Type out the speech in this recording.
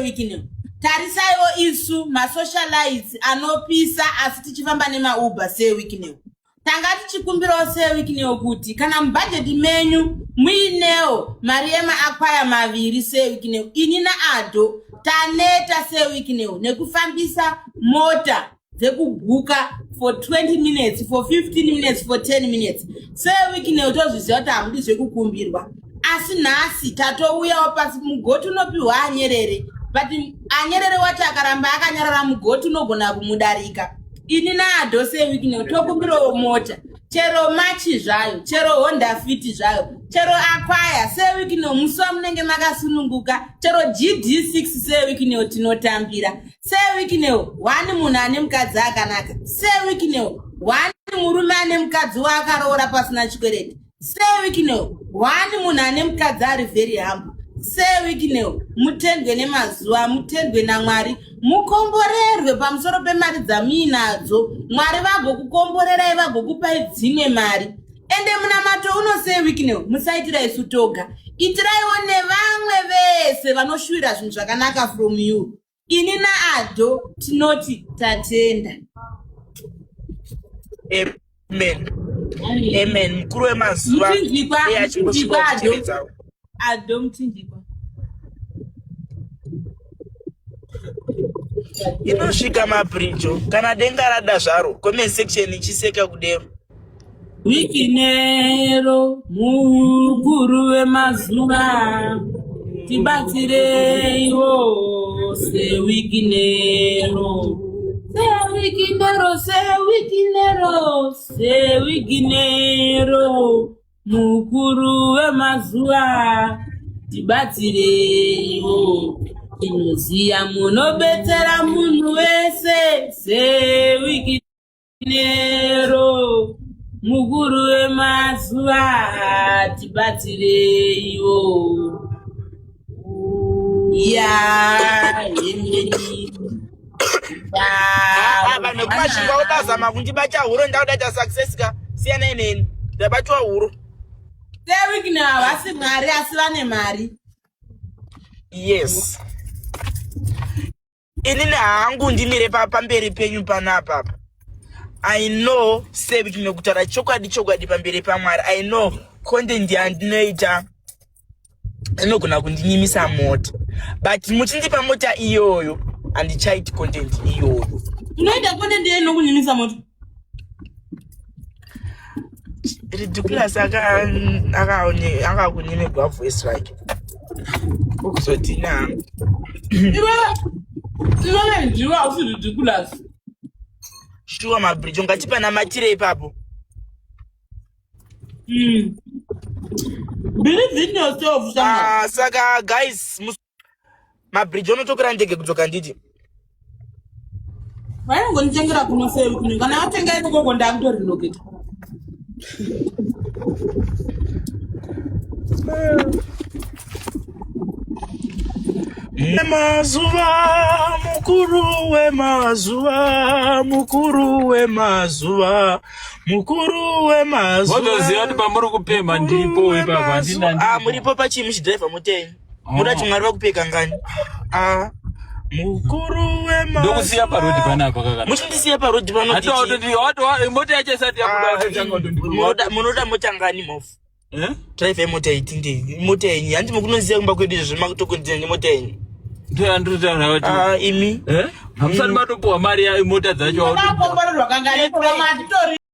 weekneo. Tarisaiwo isu masocialites anopisa asi tichifamba nemauber weekneo. Tanga tichikumbirawo weekneo kuti kana mubudget menyu muinewo mariema akwaya maviri weekneo. Inina ado taneta weekneo nekufambisa mota dzekubhuka for 20 minutes, for 15 minutes, for 10 minutes. Weekneo tozviziva kuti hamudi zvekukumbirwa. Asi nhasi tatouyawo pasi mugoti unopiwa anyerere. But anyerere wacho akaramba akanyarara mugoti unogona kumudarika. Ini naado weekneo tokumbirawo mota. Chero machi zvayo, chero Honda Fit zvayo, chero akwaya weekneo musuwa munenge makasununguka, chero GD6 weekneo tinotambira. Weekneo wani munhu ane mukadzi akanaka. Weekneo wani murume ane mukadzi waakaroora pasina chikwereti. Weekneo wani munhu ane mukadzi ari very humble. Weekneo mutendwe nemazuva, mutendwe naMwari, mukomborerwe pamusoro pemari dzamuinadzo. Mwari vagokukomborerai, vagokupai dzimwe mari. Ende munamato uno weekneo musaitira isu toga, itiraiwo nevamwe vese vanoshuvira zvinhu zvakanaka from you. Ini naado tinoti tatenda. Amen. Mkuru wemazuva ado muchinjikwa. Inosvika mabridge kana denga rada zvaro comment section ichiseka kudero. Weeknero mukuru wemazuva tibatsireiwo weeknero. Weeknero mukuru wemazuva tibatsireiwo. Inoziya munobetsera munhu wese. Weeknero mukuru wemazuva tibatsireiwo. Vanhu kumashingwa utazama kundibacha huro ndaudaita success ka siyana ineni ndabatwa huro. Weekneo havasi mwari asi vane mari. Yes. Inini hangu ndimire pamberi penyu panapa. I know weekneo kutaura chokwadi pamberi paMwari. I know content yandinoita inogona kundinyimisa mota. But muchindipa mota iyoyo handichaiti content iyoyo. Unoita content inokunyimisa mota? Ridiculous akakunyemerwa voice like. Ukuzotina. Iwe ndiwe ausi ridiculous. Sure mabridge ungatipa namatire ipapo. Believe in yourself. Saka guys mabridge unotokera ndege kudzoka nditi. Vaingonitengera kuno weekneo kana watenga ikoko ndakutoriloketa. Mazuva mukuru wemazuva. Wotoziva kuti pamuri kupemha ndipo ipapo handina. Muripo pachimu chidriver mutenyi. Muda chimwari vakupeka ngani. Mukuru wemazuva. Ndokusiya parodi panapa kakana. Muchindisiya parodi panoti. Hato mota yacho isati yakuda. Munoda mota ngani mofu? Driver mota itinde. Mota yenyi. Handi mukunoziya kumba kwedu izvo makutokundira nemota yenyi. Imi. Hamusati matopuwa mari ya mota dzacho. Unakomborerwa kangani.